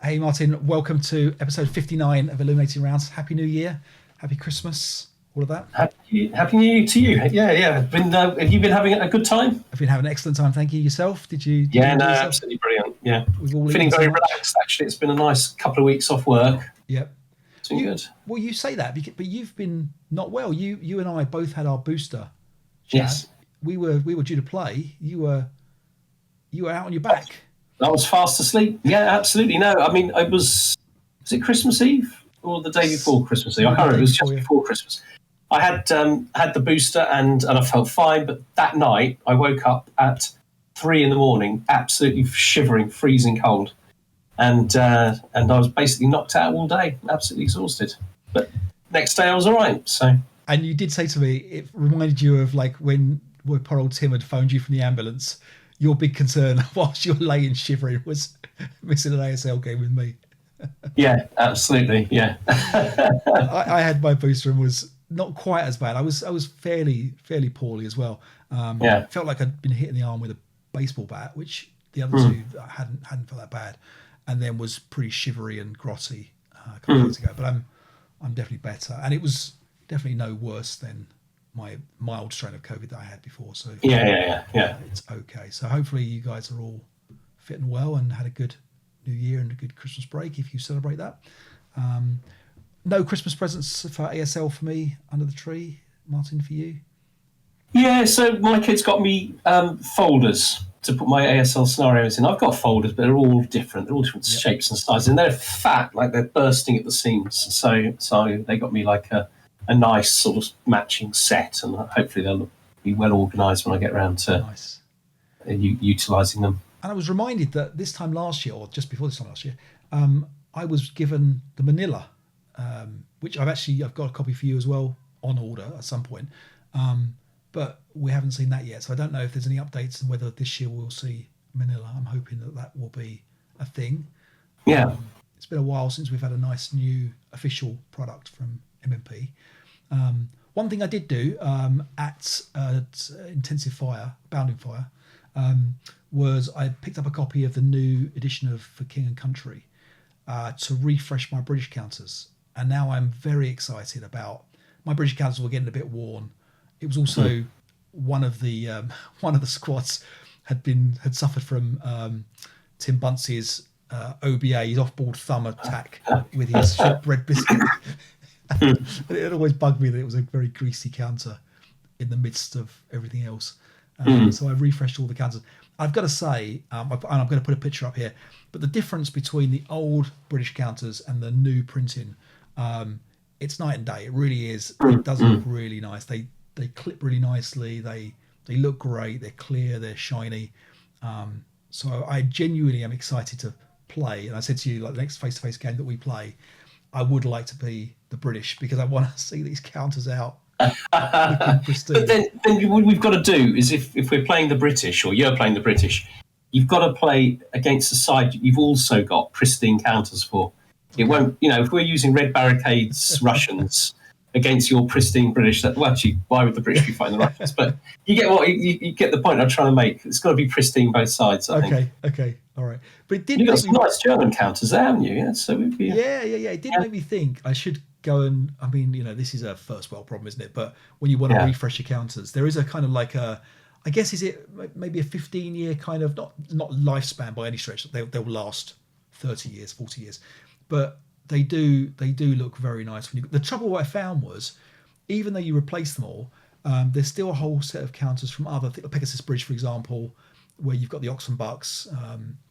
Hey Martin, welcome to episode 59 of Illuminating Rounds. Happy New Year, Happy Christmas, all of that. Happy New Year to you. Yeah. Have you been having a good time? I've been having an excellent time, thank you. Yourself? Did you Yeah, enjoy no, yourself? absolutely brilliant. Yeah, We've all feeling eaten so very much. relaxed. Actually, it's been a nice couple of weeks off work. Yep. It's been good. Well, you say that, but you've been not well. You and I both had our booster jab. Yes, We were due to play. You were out on your back. I was fast asleep. Yeah, absolutely. No, I mean, was it Christmas Eve or the day before Christmas Eve? I can't remember. It was just before Christmas. I had the booster and I felt fine, but that night I woke up at 3 a.m, absolutely shivering, freezing cold, and I was basically knocked out all day, absolutely exhausted. But next day I was all right. So. And you did say to me, it reminded you of like when poor old Tim had phoned you from the ambulance. Your big concern whilst you were laying shivering was missing an ASL game with me. Yeah, absolutely. Yeah. I had my booster and was not quite as bad. I was fairly poorly as well. Felt like I'd been hit in the arm with a baseball bat, which the other two I hadn't felt that bad, and then was pretty shivery and grotty a couple of days ago. But I'm definitely better, and it was definitely no worse than my mild strain of COVID that I had before. So Yeah. it's okay. So hopefully you guys are all fit and well and had a good New Year and a good Christmas break if you celebrate that. No Christmas presents for ASL for me under the tree. Martin, for you? Yeah, so my kids got me folders to put my ASL scenarios in. I've got folders, but they're all different. They're all different shapes and sizes, and they're fat, like they're bursting at the seams. So they got me like a nice sort of matching set, and hopefully they'll be well organised when I get around to utilising them. And I was reminded that this time last year, or just before this time last year, I was given the Manila, which I've got a copy for you as well on order at some point, but we haven't seen that yet. So I don't know if there's any updates and whether this year we'll see Manila. I'm hoping that will be a thing. Yeah, it's been a while since we've had a nice new official product from MMP. One thing I did do at Intensive Fire, Bounding Fire, was I picked up a copy of the new edition of For King and Country to refresh my British counters. And now I'm very excited about my British counters were getting a bit worn. It was also one of the squads had suffered from Tim Bunce's OBA, his off-board thumb attack with his shortbread biscuit. It always bugged me that it was a very greasy counter in the midst of everything else. So I refreshed all the counters. I've got to say, and I'm going to put a picture up here, but the difference between the old British counters and the new printing, it's night and day. It really is. It does look really nice. They clip really nicely. They look great. They're clear. They're shiny. So I genuinely am excited to play. And I said to you, like the next face-to-face game that we play, I would like to be the British because I want to see these counters out. But then what we've got to do is if we're playing the British or you're playing the British, you've got to play against the side you've also got pristine counters for. It won't, if we're using red barricades Russians against your pristine British, actually, why would the British be fighting the Russians? But you get you get the point I'm trying to make. It's got to be pristine both sides. I think. Okay, all right. But it did. You've got some nice German counters there, haven't you? Yeah, so yeah. It did make me think I should go and. I mean, this is a first world problem, isn't it? But when you want to refresh your counters, there is a kind of like a. I guess is it maybe a 15-year kind of not lifespan by any stretch. They'll last 30 years, 40 years, but they do look very nice. The trouble what I found was, even though you replace them all, there's still a whole set of counters from other Pegasus Bridge, for example, where you've got the Ox and Bucks,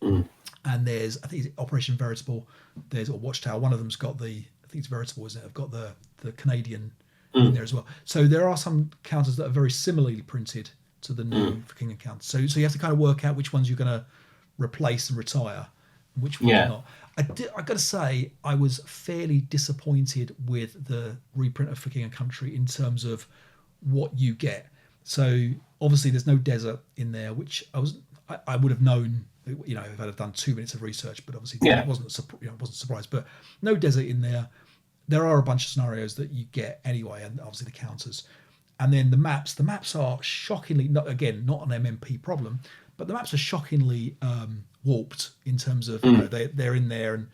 and there's I think it's Operation Veritable. There's a Watchtower. One of them's got I think it's Veritable, isn't it? I've got the Canadian in there as well. So there are some counters that are very similarly printed to the new For King and Counters. So you have to kind of work out which ones you're going to replace and retire, and which ones you're not. I got to say, I was fairly disappointed with the reprint of For King and Country in terms of what you get. So obviously, there's no desert in there, which I would have known, if I'd have done 2 minutes of research. But obviously, I wasn't surprised. But no desert in there. There are a bunch of scenarios that you get anyway, and obviously the counters, and then the maps. The maps are shockingly not an MMP problem, but the maps are shockingly warped in terms of they're in there and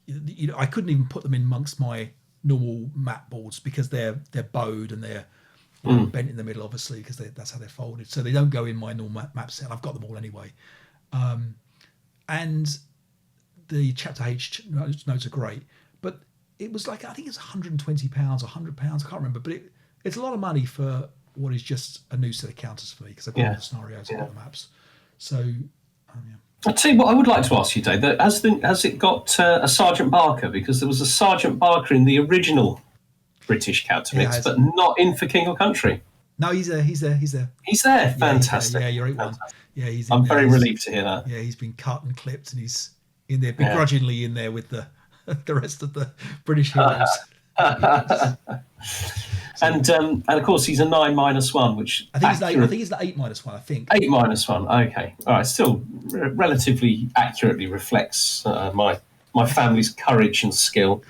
I couldn't even put them in amongst my normal map boards because they're bowed and they're bent in the middle, obviously, because that's how they're folded. So they don't go in my normal map set. I've got them all anyway. And the Chapter H notes are great, but it was like, I think it's £120, £100, I can't remember, but it's a lot of money for what is just a new set of counters for me, because I've got all the scenarios and all the maps. So, I'll tell you what I would like to ask you, Dave. Has it got a Sergeant Barker? Because there was a Sergeant Barker in the original British counter mix, but not in For King or Country. No, he's there. He's there. He's there. Fantastic. Yeah, you're 8-1. Yeah, I'm very relieved to hear that. Yeah, he's been cut and clipped, and he's in there, begrudgingly in there with the rest of the British heroes. And of course he's a 9-1, which I think he's the 8-1. I think 8-1. Okay, all right. Still relatively accurately reflects my family's courage and skill.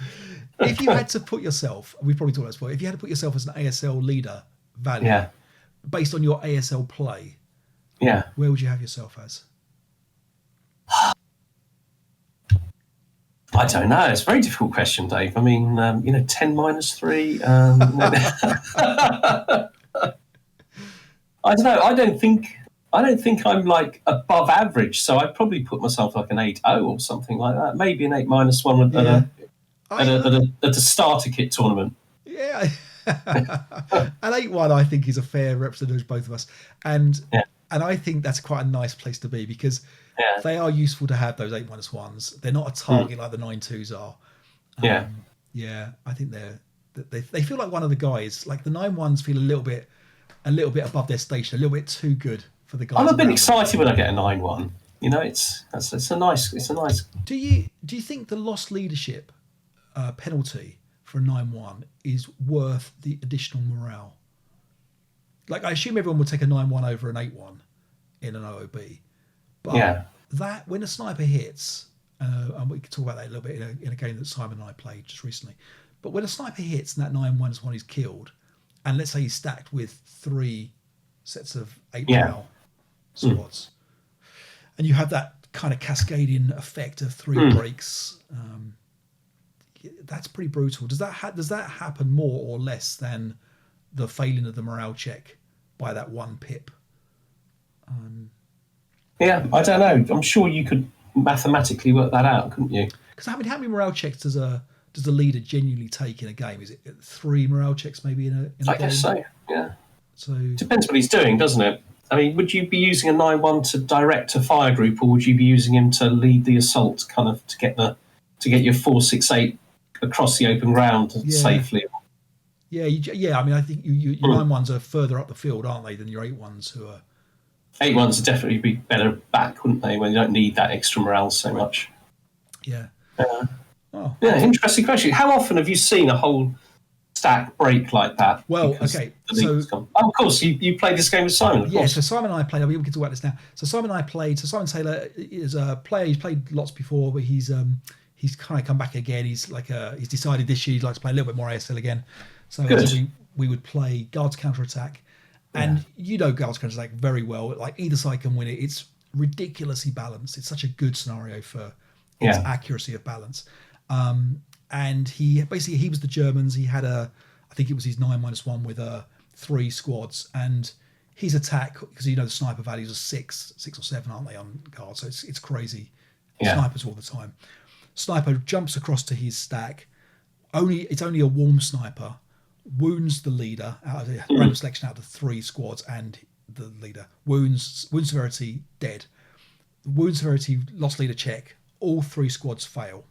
If you had to put yourself, we've probably talked about this before. If you had to put yourself as an ASL leader value, based on your ASL play, where would you have yourself as? I don't know. It's a very difficult question, Dave. I mean, 10 minus 3. I don't know. I don't think I'm like above average. So I'd probably put myself like an 8-0 or something like that. Maybe an 8-1 at a starter kit tournament. Yeah, an 8-1 I think is a fair representation of both of us, and I think that's quite a nice place to be, because they are useful to have, those 8-1s. They're not a target like the 9-2s are. I think they feel like one of the guys. Like the 9-1s feel a little bit above their station, a little bit too good for the guys. I'm a bit excited when I get a 9-1. It's a nice. Do you think the lost leadership penalty for a 9-1 is worth the additional morale? Like, I assume everyone would take a 9-1 over an 8-1 in an OOB. But that, when a sniper hits, and we can talk about that a little bit in a game that Simon and I played just recently, but when a sniper hits and that 9-1 is one he's killed, and let's say he's stacked with 3 sets of 8 morale squads, and you have that kind of cascading effect of 3 breaks, that's pretty brutal. Does that happen more or less than the failing of the morale check by that 1 pip? I don't know. I'm sure you could mathematically work that out, couldn't you? Because how many morale checks does the leader genuinely take in a game? Is it 3 morale checks maybe in a game? I guess so. Yeah. So depends what he's doing, doesn't it? I mean, would you be using a 9-1 to direct a fire group, or would you be using him to lead the assault, kind of to get your 4-6-8 across the open ground safely? Yeah. I mean, I think your 9-1s are further up the field, aren't they, than your 8-1s who are. 8-1s would definitely be better back, wouldn't they, when you don't need that extra morale so much? Yeah. Interesting question. How often have you seen a whole stack break like that? Well, okay. So, of course, you played this game with Simon, of course. So Simon and I played. I mean, we can talk about this now. So Simon and I played. So Simon Taylor is a player. He's played lots before, but he's kind of come back again. He's he's decided this year he'd like to play a little bit more ASL again. So we would play Guards Counter-Attack. And Guards Counter-Attack very well. Like, either side can win it. It's ridiculously balanced. It's such a good scenario for its accuracy of balance. And he was the Germans. He had I think it was his 9-1 with 3 squads. And his attack, because the sniper values are 6 or 7, aren't they, on Guard? So it's crazy. Snipers all the time. Sniper jumps across to his stack. It's only a warm sniper. Wounds the leader out of a random selection out of 3 squads, and the leader wound severity dead. Wound severity lost leader check. All 3 squads fail.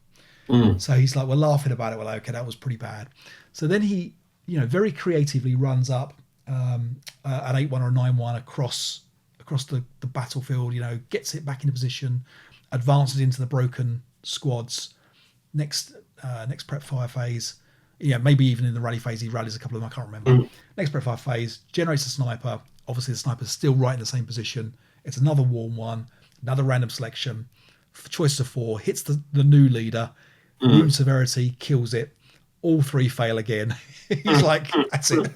So he's like, we're laughing about it. Well, okay, that was pretty bad. So then he, very creatively runs up an 8-1 or a 9-1 across the battlefield. Gets it back into position, advances into the broken squads. Next prep fire phase. Maybe even in the rally phase, he rallies a couple of them, I can't remember. Next prep fire phase, generates a sniper. Obviously, the sniper's still right in the same position. It's another warm one, another random selection. Choice of 4, hits the new leader. Wound severity, kills it. All 3 fail again. He's like, that's it. Do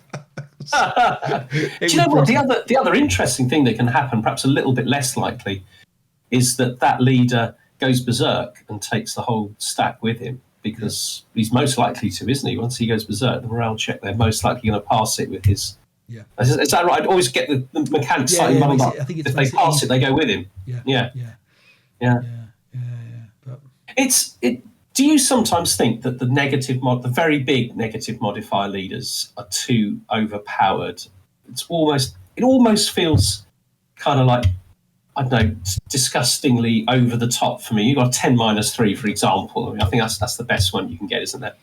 you know what? The other interesting thing that can happen, perhaps a little bit less likely, is that leader goes berserk and takes the whole stack with him, because he's most likely to, isn't he? Once he goes berserk, the morale check, they're most likely going to pass it with his. Yeah. Is that right? I'd always get the mechanics slightly muddled up. I think if they pass it, they go with him. Yeah. But Do you sometimes think that the very big negative modifier leaders are too overpowered? It almost feels kind of like, I don't know, disgustingly over the top for me. You've got 10 -3, for example. I mean, I think that's the best one you can get, isn't it?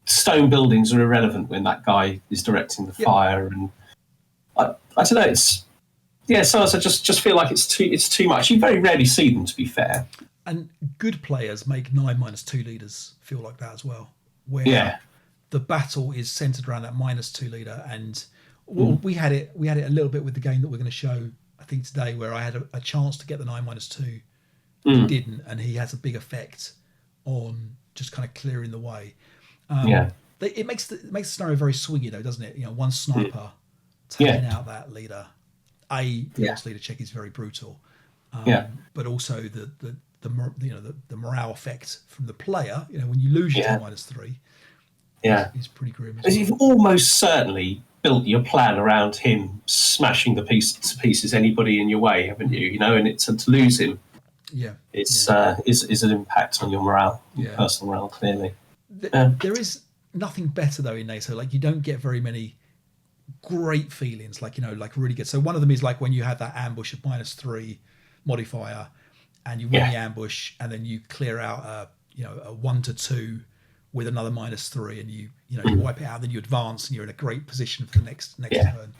Stone buildings are irrelevant when that guy is directing the fire, and I don't know. Sometimes I just feel like it's too much. You very rarely see them, to be fair. And good players make 9 -2 leaders feel like that as well, where the battle is centered around that -2 leader. And we had it a little bit with the game that we're going to show, I think, today, where I had a chance to get the 9 -2, he didn't, and he has a big effect on just kind of clearing the way. It makes the scenario very swingy, though, doesn't it? You know, one sniper taking out that leader. The last leader check is very brutal, but also the morale effect from the player. You know, when you lose your 10 -3, is pretty grim. You've almost certainly built your plan around him smashing to pieces anybody in your way, haven't you? You know, and to lose him, is an impact on your morale, your personal morale, clearly. There is nothing better though in NATO. Like, you don't get very many great feelings, like, you know, like really good. So one of them is like when you have that ambush of -3 modifier, and you win the ambush, and then you clear out a 1 to 2 with another -3, and you wipe it out, then you advance, and you're in a great position for the next turn.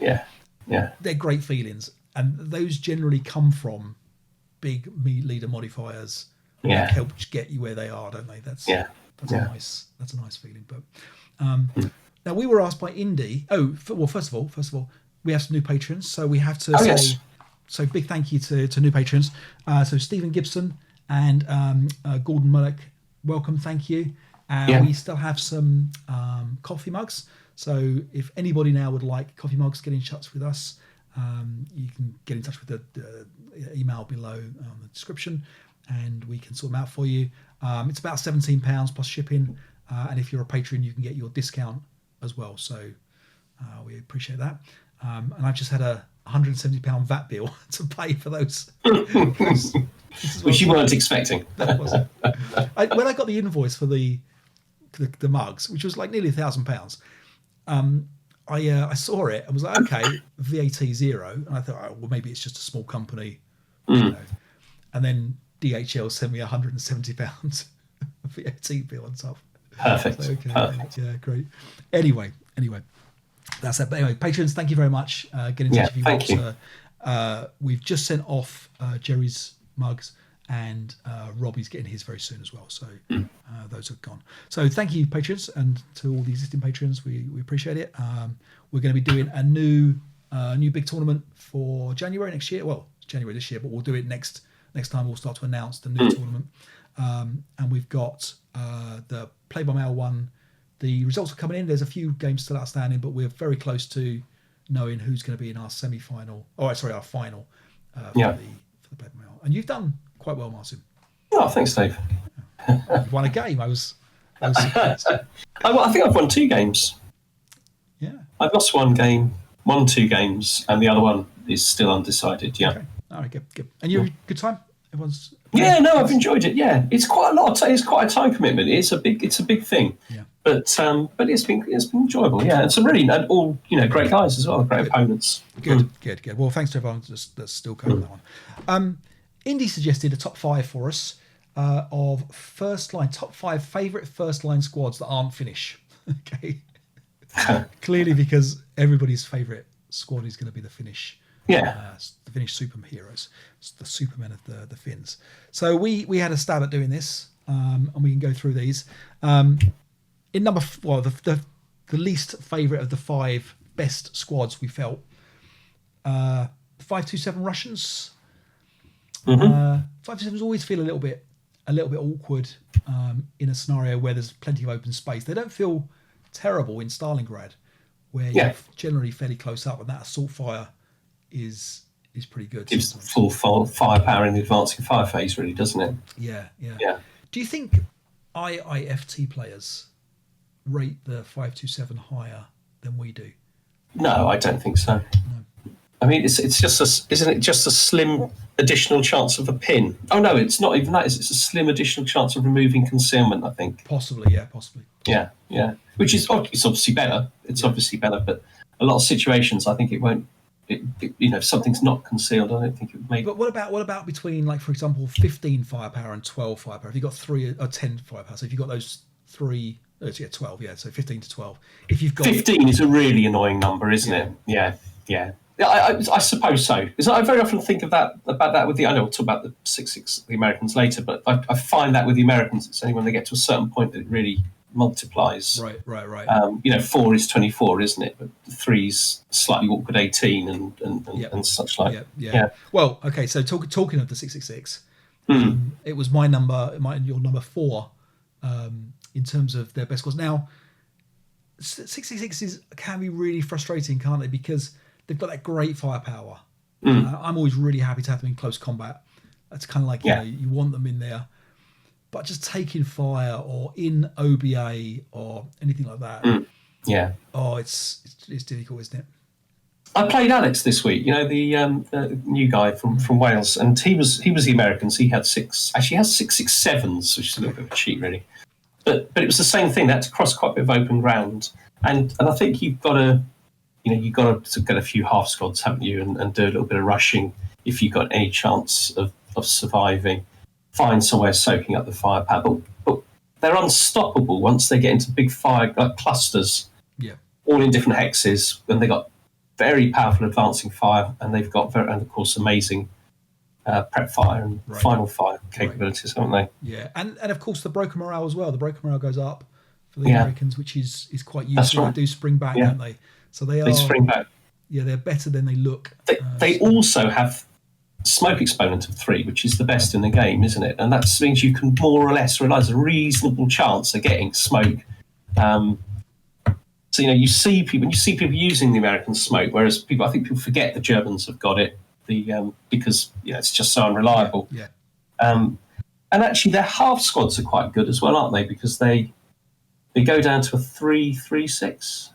They're great feelings, and those generally come from big leader modifiers that help get you where they are, don't they? That's a nice feeling. But now we were asked by Indy. First of all, we have some new patrons, so we have to say. Yes. So big thank you to new patrons. So Stephen Gibson and Gordon Mullock, welcome, thank you. We still have some coffee mugs. So if anybody now would like coffee mugs, get in touch with us. You can get in touch with the email below on the description, and we can sort them out for you. It's about £17 plus shipping, and if you're a patron, you can get your discount as well. So we appreciate that. And I've just had a £170 VAT bill to pay for those. Which you weren't expecting. That wasn't. When I got the invoice for the mugs, which was like nearly £1,000, I saw it and was like, okay, VAT 0, and I thought, well, maybe it's just a small company, you know. And then DHL sent me £170 VAT bill on top. Perfect. So, okay, perfect. Yeah, great. Anyway. That's it. But anyway, patrons, thank you very much. Get in touch if you want. Thank you. We've just sent off Jerry's mugs, and Robbie's getting his very soon as well. So those have gone. So thank you, patrons, and to all the existing patrons, we appreciate it. We're going to be doing a new big tournament for January next year. Well, it's January this year, but we'll do it next time. We'll start to announce the new tournament, and we've got the Play by Mail one. The results are coming in. There's a few games still outstanding, but we're very close to knowing who's going to be in our semi-final. Our final for the Play by Mail. And you've done quite well, Martin. Oh, thanks, Dave. You won a game. I was surprised. I think I've won 2 games. Yeah. I've lost 1 game, won 2 games, and the other one is still undecided. Yeah. Okay. All right. Good. And you had a good time? Everyone's. I've enjoyed it. Yeah, it's quite a lot. It's quite a time commitment. It's a big thing. Yeah. But it's been enjoyable. Yeah, and some really all great guys as well, great opponents. Good. Well, thanks to everyone that's still covering that one. Indy suggested a top 5 for us of top 5 favourite first line squads that aren't Finnish. Okay. Clearly, because everybody's favourite squad is going to be the Finnish. Yeah. The Finnish superheroes, the Supermen of the Finns. So we had a stab at doing this, and we can go through these. In number, the least favourite of the 5 best squads, we felt 527 Russians. 527s always feel a little bit awkward in a scenario where there's plenty of open space. They don't feel terrible in Stalingrad, where you're generally fairly close up, and that assault fire is is pretty good. Gives full firepower in the advancing fire phase, really, doesn't it? Yeah. Yeah. Do you think IIFT players rate the 527 higher than we do? No, I don't think so. No. I mean, it's just isn't it just a slim additional chance of a pin? Oh no, it's not even that. It's a slim additional chance of removing concealment, I think. Possibly. Yeah. Which is it's obviously better. It's obviously better, but a lot of situations, I think it won't. If something's not concealed, I don't think it may. But what about between, like, for example, 15 firepower and 12 firepower? If you've got 3 or 10 firepower, so if you've got those 3, 12, so 15 to 12. If you've got 15 is a really annoying number, isn't it? Yeah. I suppose so. Because I very often think about that with I know we'll talk about the 6.6, the Americans later, but I find that with the Americans, it's only when they get to a certain point that it really multiplies. Right. 4 is 24, isn't it? But 3's slightly awkward 18 and such like. Yeah. Well, okay. So talking of the 666, it was your number 4 in terms of their best scores. Now, 666s can be really frustrating, can't they? Because they've got that great firepower. I'm always really happy to have them in close combat. That's kind of like you want them in there. But just taking fire or in OBA or anything like that, it's difficult, isn't it? I played Alex this week. The new guy from Wales, and he was the Americans. He had 667s, which is a little bit of a cheat, really. But it was the same thing. They had to cross quite a bit of open ground, and I think you've got to get a few half squads, haven't you, and do a little bit of rushing if you've got any chance of surviving. Find somewhere soaking up the firepower, but they're unstoppable once they get into big fire clusters, all in different hexes, and they've got very powerful advancing fire, and they've got and of course amazing prep fire and final fire capabilities, haven't they? Yeah, and of course the broken morale as well. The broken morale goes up for the Americans, which is quite useful. Right. They do spring back, don't they? So they spring back. Yeah, they're better than they look. They also have smoke exponent of 3, which is the best in the game, isn't it? And that means you can more or less realise a reasonable chance of getting smoke. So you see people using the American smoke, whereas I think people forget the Germans have got it. Because it's just so unreliable. Yeah. And actually, their half squads are quite good as well, aren't they? Because they go down to a 3-3-6.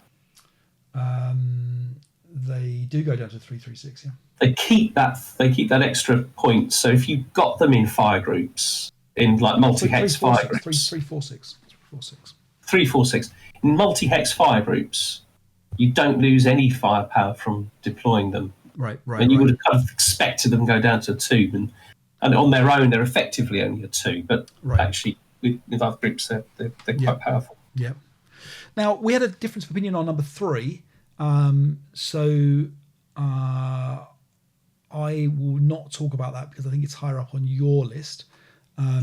They do go down to 3-3-6. Yeah. They keep that extra point. So if you've got them in fire groups, in like multi-hex fire groups, 3-4-6. 3-4-6. In multi-hex fire groups, you don't lose any firepower from deploying them. Right. And you would have kind of expected them to go down to a 2, and on their own they're effectively only a 2. But actually, with other groups, they're quite powerful. Yeah. Now we had a difference of opinion on number 3. I will not talk about that because I think it's higher up on your list.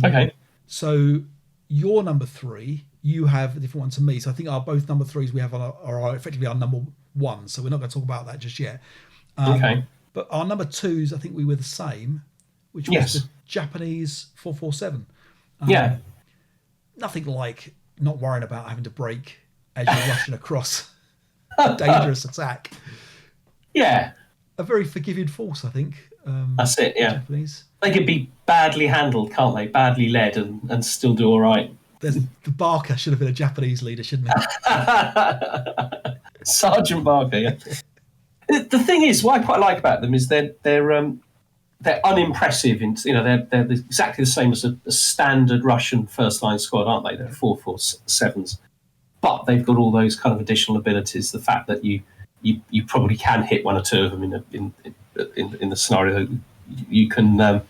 Okay. So your number 3, you have a different one to me. So I think our both number 3s we have are effectively our number 1. So we're not going to talk about that just yet. Okay. But our number 2s, I think we were the same, which was the Japanese 447. Nothing like not worrying about having to brake as you're rushing across a dangerous attack. Yeah. A very forgiving force, I think. That's it, yeah. Japanese. They can be badly handled, can't they? Badly led and still do all right. The Barker should have been a Japanese leader, shouldn't he? Sergeant Barker, yeah. The thing is, what I quite like about them is they're unimpressive. They're exactly the same as a standard Russian first line squad, aren't they? They're 4-4-7s, but they've got all those kind of additional abilities. The fact that you probably can hit 1 or 2 of them in the scenario. You can, they're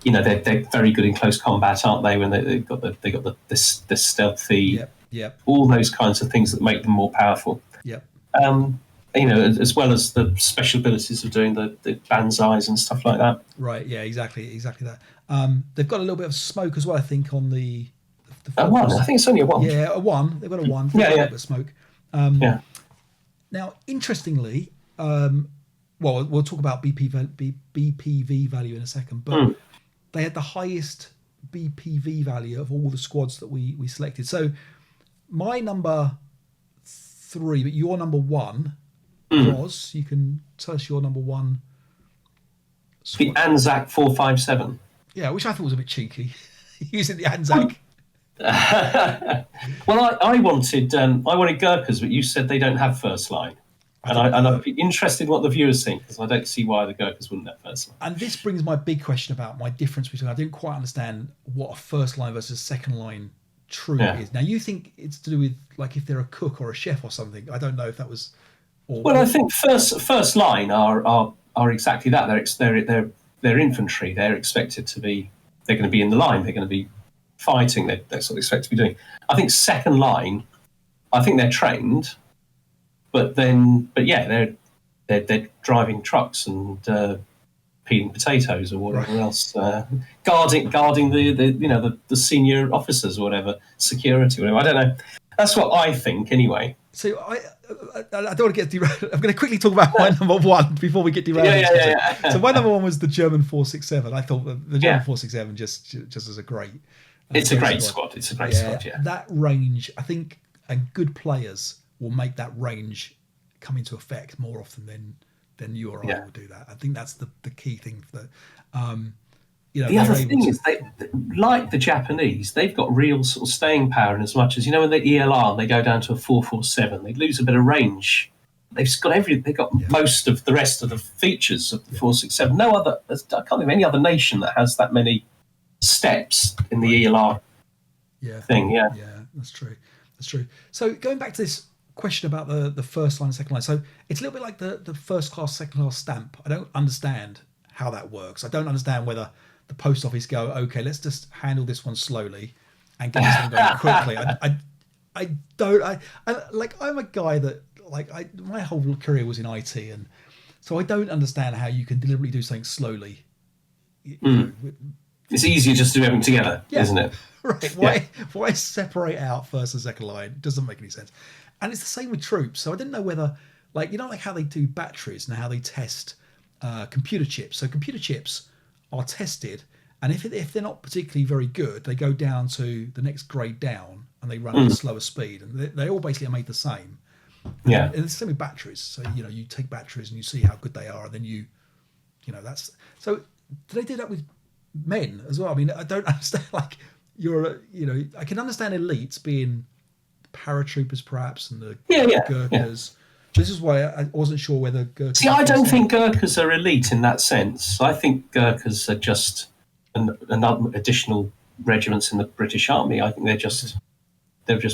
very good in close combat, aren't they? When they got the stealthy, all those kinds of things that make them more powerful. Yeah. As well as the special abilities of doing the banzais and stuff like that. Right, yeah, exactly that. They've got a little bit of smoke as well, I think, on the a 1. I think it's only a 1. Yeah, a 1. They've got a 1. Yeah, a little bit of smoke. Now, interestingly, we'll talk about BPV value in a second, but they had the highest BPV value of all the squads that we selected. So my number 3, but your number 1 was, you can tell us your number 1 The Anzac 457. Yeah, which I thought was a bit cheeky, using the Anzac. Well, I wanted Gurkhas, but you said they don't have first line. And I'd be interested in what the viewers think, because I don't see why the Gurkhas wouldn't have first line. And this brings my big question about my difference between, I didn't quite understand what a first line versus second line troop is. Now, you think it's to do with, like, if they're a cook or a chef or something. I don't know if that was... I think first line are exactly that. They're infantry. They're expected to be... They're going to be in the line. They're going to be fighting. That's what they expect to be doing. I think second line, I think they're trained... But yeah, they're driving trucks and peeling potatoes or whatever else, guarding the senior officers or whatever, security, whatever. I don't know. That's what I think, anyway. So I don't want to get derailed. I'm going to quickly talk about my number one before we get derailed. Yeah. So my number one was the German 467. I thought the German 467 just as a great. It's a great squad. It's a great squad. Yeah. That range, I think, and good players will make that range come into effect more often than you or I will do that. I think that's the key thing. That the other thing is, they, like the Japanese, they've got real sort of staying power in as much as, when they ELR and they go down to a 447, they lose a bit of range. They've got most of the rest of the features of the 467. No other, I can't think of any other nation that has that many steps in the ELR thing. Yeah, that's true. So going back to this question about the first line and second line, so it's a little bit like the first class, second class stamp. I don't understand how that works. I don't understand whether the post office go, okay, let's just handle this one slowly and get this one going quickly. I'm a guy that my whole career was in IT, and so I don't understand how you can deliberately do something slowly. It's easier just to do everything together, isn't it? Right. Why separate out first and second line? It doesn't make any sense. And it's the same with troops. So I didn't know whether, like how they do batteries and how they test computer chips. So computer chips are tested, and if they're not particularly very good, they go down to the next grade down and they run at a slower speed. And they all basically are made the same. Yeah. And it's the same with batteries. So, you take batteries and you see how good they are, and then that's... So do they do that with men as well? I mean, I don't understand, I can understand elites being paratroopers perhaps, and the Gurkhas. This is why I wasn't sure whether Gurkhas... See, I don't think Gurkhas are elite in that sense. I think Gurkhas are just another additional regiments in the British Army. I think they're just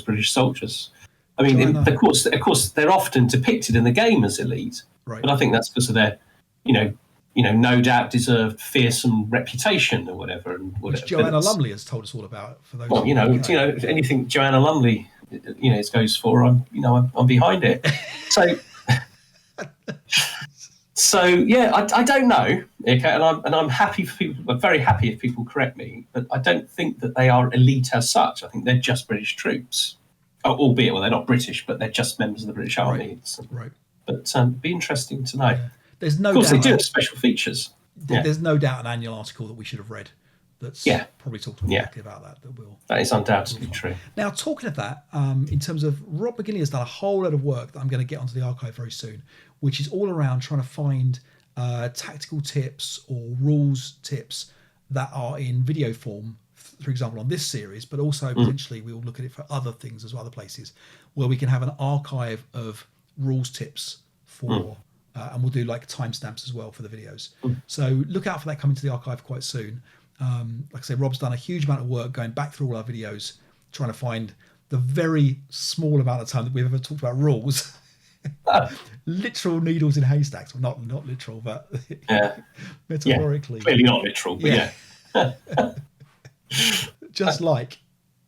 British soldiers. I mean, of course, they're often depicted in the game as elite, but I think that's because of their, no doubt deserved fearsome reputation or whatever. Which Joanna Lumley has told us all about. For those, anything Joanna Lumley, goes for, I'm behind it. So yeah, I don't know, okay, and I'm happy for people. I'm very happy if people correct me, but I don't think that they are elite as such. I think they're just British troops, albeit they're not British, but they're just members of the British Army. Right. But it'd be interesting to know. Yeah. There's no. Of course, doubt they do have special features. There's no doubt an annual article that we should have read. That's probably talked exactly about that. That is undoubtedly true. Now, talking of that, in terms of Rob McGinley has done a whole lot of work that I'm going to get onto the archive very soon, which is all around trying to find tactical tips or rules tips that are in video form, for example, on this series, but also potentially we'll look at it for other things as well, other places where we can have an archive of rules tips for, and we'll do like timestamps as well for the videos. So look out for that coming to the archive quite soon. Like I say, Rob's done a huge amount of work going back through all our videos, trying to find the very small amount of time that we've ever talked about rules. Literal needles in haystacks. Well, not literal, but metaphorically. Clearly not literal, but just like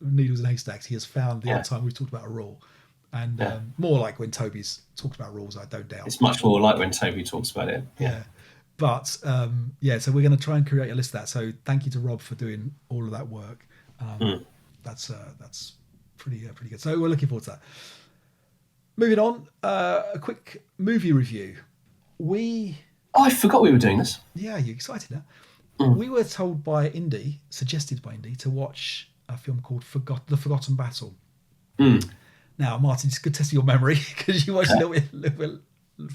needles in haystacks, he has found the odd time we've talked about a rule. And more like when Toby's talked about rules, I don't doubt. It's much more like when Toby talks about it. Yeah. But so we're going to try and create a list of that. So thank you to Rob for doing all of that work. That's pretty good. So we're looking forward to that. Moving on, a quick movie review. I forgot we were doing this. Yeah, you're excited now. We were told suggested by Indy, to watch a film called The Forgotten Battle. Now, Martin, it's a good test of your memory because you watched a little bit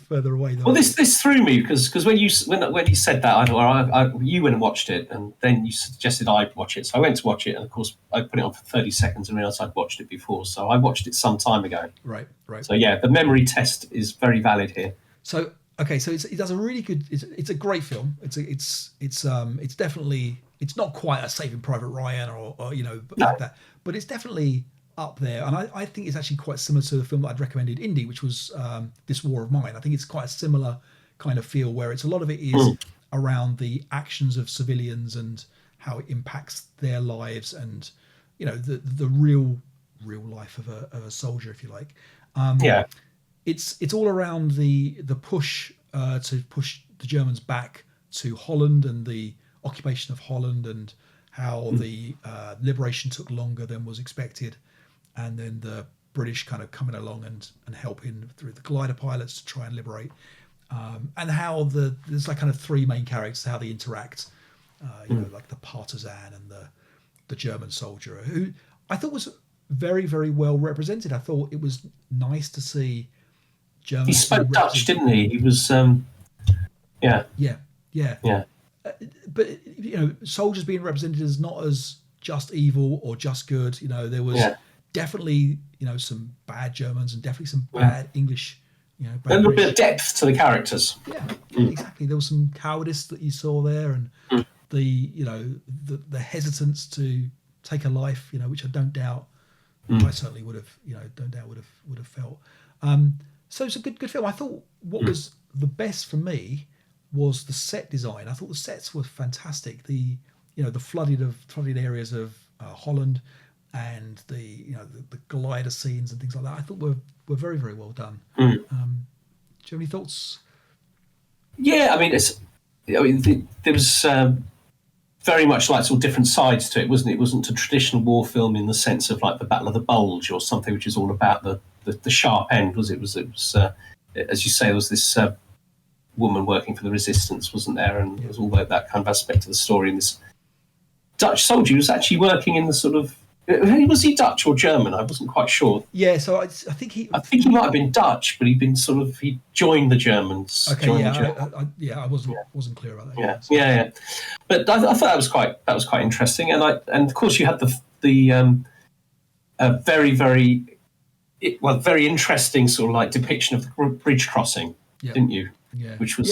further away. Though. Well, this threw me because when you said that, you went and watched it, and then you suggested I watch it. So I went to watch it, and of course I put it on for 30 seconds and realised I'd watched it before. So I watched it some time ago. Right. So yeah, the memory test is very valid here. So okay, so it does a really good. It's a great film. It's definitely, it's not quite a Saving Private Ryan or like that, but it's definitely up there. And I think it's actually quite similar to the film that I'd recommended, Indie, which was This War of Mine. I think it's quite a similar kind of feel where it's a lot of it is around the actions of civilians and how it impacts their lives and the real life of a soldier, if you like. It's all around the push to push the Germans back to Holland and the occupation of Holland and how the liberation took longer than was expected, and then the British kind of coming along and helping through the glider pilots to try and liberate, and how there's like kind of three main characters, how they interact, like the partisan and the German soldier, who I thought was very, very well represented. I thought it was nice to see Germans. He spoke Dutch, didn't he? He was, yeah. But soldiers being represented as not as just evil or just good. There was definitely some bad Germans and definitely some bad English. A little bit of depth to the characters. Yeah, exactly. There was some cowardice that you saw there, and the hesitance to take a life, which I don't doubt. I certainly would have, don't doubt would have felt. So it's a good film. I thought what was the best for me was the set design. I thought the sets were fantastic. The flooded areas of Holland and the glider scenes and things like that. I thought were very, very well done. Do you have any thoughts? Yeah, there was very much like sort of different sides to it, wasn't it? It wasn't a traditional war film in the sense of like the Battle of the Bulge or something, which is all about the sharp end. It was as you say, there was this woman working for the resistance, wasn't there? And there was all that kind of aspect of the story. And this Dutch soldier was actually working in the sort of, was he Dutch or German? I wasn't quite sure. Yeah, so I think he might have been Dutch, but he joined the Germans. Okay, I wasn't clear about that. Yeah. But I thought that was quite interesting, and of course you had the very, very very interesting sort of like depiction of the bridge crossing, didn't you? Yeah, which was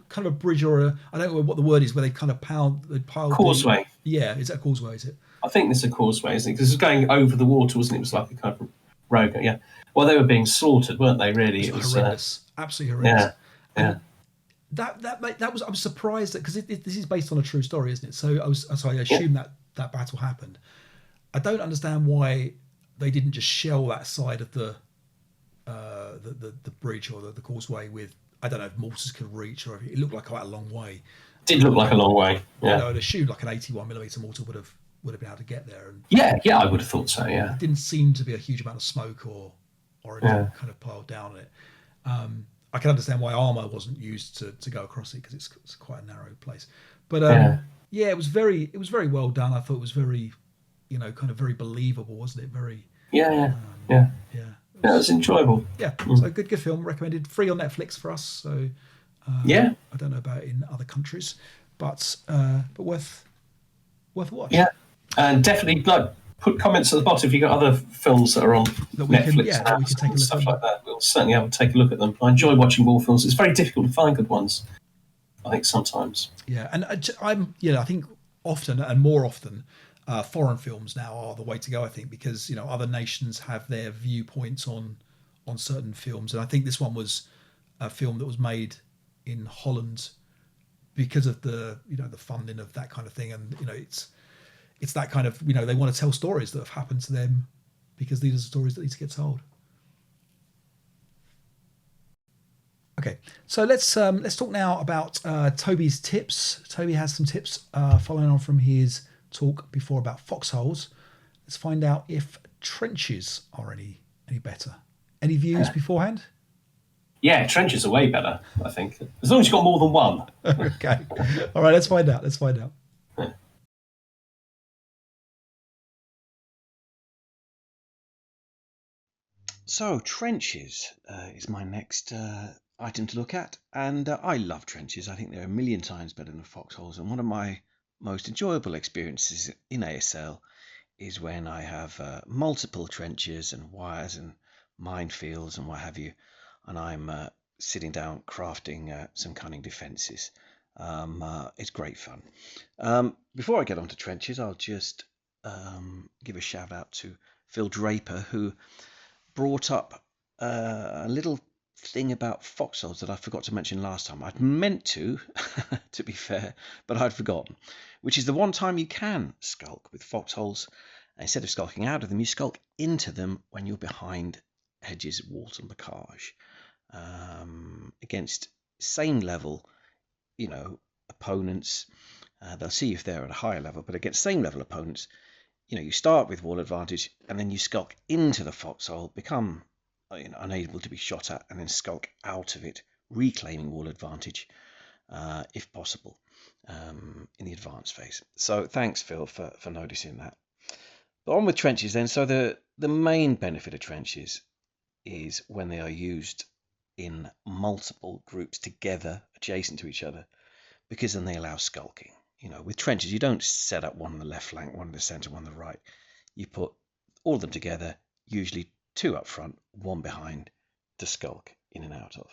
kind of a bridge or I don't know what the word is, where they kind of piled causeway. Is that a causeway? Is it? I think it's a causeway, isn't it? Because it was going over the water, wasn't it? It was like a kind of road. Yeah. Well, they were being slaughtered, weren't they? Really, it was horrendous. Absolutely horrendous. Yeah. That was. I was surprised because this is based on a true story, isn't it? So I assume that battle happened. I don't understand why they didn't just shell that side of the bridge or the causeway with, I don't know if mortars could reach, or if it looked like quite a long way. It did look like a long way. Yeah. I'd assume like an 81mm mortar would have been able to get there. And yeah, I would have thought so. Yeah. It didn't seem to be a huge amount of smoke or anything kind of piled down on it. I can understand why armor wasn't used to go across it because it's quite a narrow place. But it was very well done. I thought it was very, kind of very believable, wasn't it? Very. Yeah. It was enjoyable. Yeah, so good film, recommended, free on Netflix for us. So I don't know about in other countries, but worth a watch. Yeah, and definitely put comments at the bottom if you've got other films that are on Netflix that we can take a look and stuff like that. We'll certainly have to take a look at them. I enjoy watching war films. It's very difficult to find good ones, I think, sometimes. Yeah, and I think often and more often, foreign films now are the way to go, I think, because other nations have their viewpoints on certain films, and I think this one was a film that was made in Holland because of the the funding of that kind of thing, and it's that kind of they want to tell stories that have happened to them because these are stories that need to get told. Okay, so let's talk now about Toby's tips. Toby has some tips following on from his talk before about foxholes. Let's find out if trenches are any better. Any views beforehand? Yeah, trenches are way better, I think. As long as you've got more than one. Okay. All right, let's find out. So, trenches is my next item to look at, and I love trenches. I think they're a million times better than foxholes, and one of my most enjoyable experiences in ASL is when I have multiple trenches and wires and minefields and what have you, and I'm sitting down crafting some cunning defences. It's great fun. Before I get on to trenches, I'll just give a shout out to Phil Draper, who brought up a little thing about foxholes that I forgot to mention last time. I'd meant to be fair, but I'd forgotten, which is the one time you can skulk with foxholes. Instead of skulking out of them, you skulk into them when you're behind hedges, walls, and bocage, against same level, opponents. They'll see if they're at a higher level, but against same level opponents, you start with wall advantage, and then you skulk into the foxhole, become unable to be shot at, and then skulk out of it, reclaiming wall advantage, if possible, in the advanced phase. So thanks, Phil, for noticing that. But on with trenches then. So the main benefit of trenches is when they are used in multiple groups together, adjacent to each other, because then they allow skulking. With trenches, you don't set up one on the left flank, one in the centre, one on the right. You put all of them together, usually two up front, one behind, to skulk in and out of.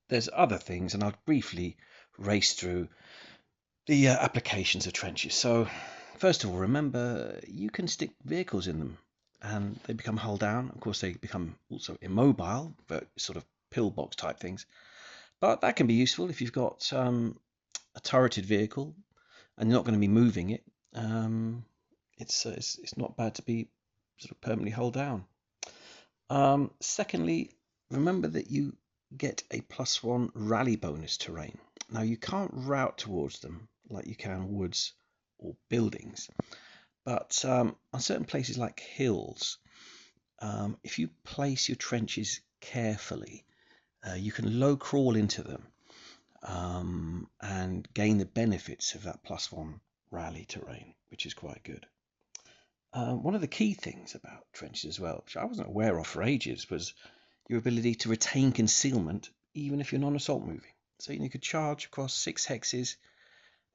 There's other things, and I'll briefly race through the applications of trenches. So first of all, remember you can stick vehicles in them and they become hull down. Of course, they become also immobile, but sort of pillbox type things. But that can be useful if you've got a turreted vehicle and you're not going to be moving it. It's not bad to be sort of permanently hull down. Secondly, remember that you get a +1 rally bonus terrain. Now, you can't route towards them like you can woods or buildings, but on certain places like hills, if you place your trenches carefully, you can low crawl into them and gain the benefits of that +1 rally terrain, which is quite good. One of the key things about trenches as well, which I wasn't aware of for ages, was your ability to retain concealment even if you're non-assault moving. So you could charge across 6 hexes,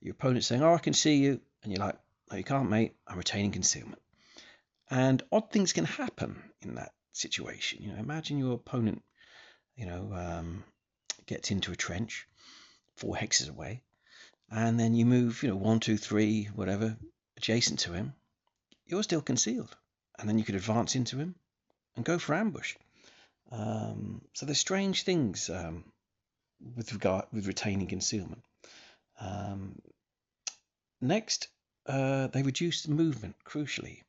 your opponent's saying, "Oh, I can see you," and you're like, "No, you can't, mate, I'm retaining concealment." And odd things can happen in that situation. Imagine your opponent gets into a trench 4 hexes away, and then you move 1, 2, 3, whatever, adjacent to him. You're still concealed, and then you could advance into him and go for ambush. So there's strange things with retaining concealment. Next, they reduce the movement, crucially,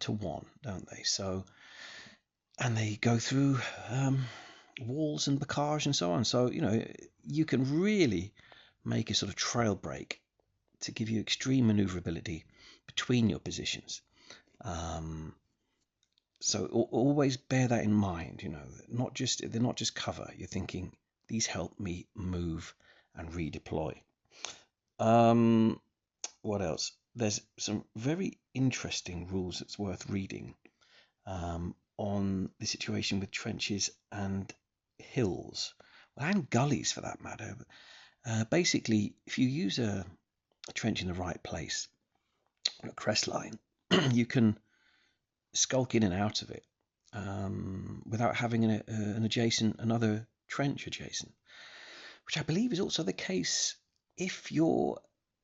to 1, don't they? So, and they go through walls and bocage and so on. So you can really make a sort of trail break to give you extreme maneuverability between your positions. So always bear that in mind. They're not just cover. You're thinking, these help me move and redeploy. What else? There's some very interesting rules that's worth reading on the situation with trenches and hills, and gullies for that matter. Basically, if you use a trench in the right place, a crest line, you can skulk in and out of it without having another trench adjacent, which I believe is also the case if you're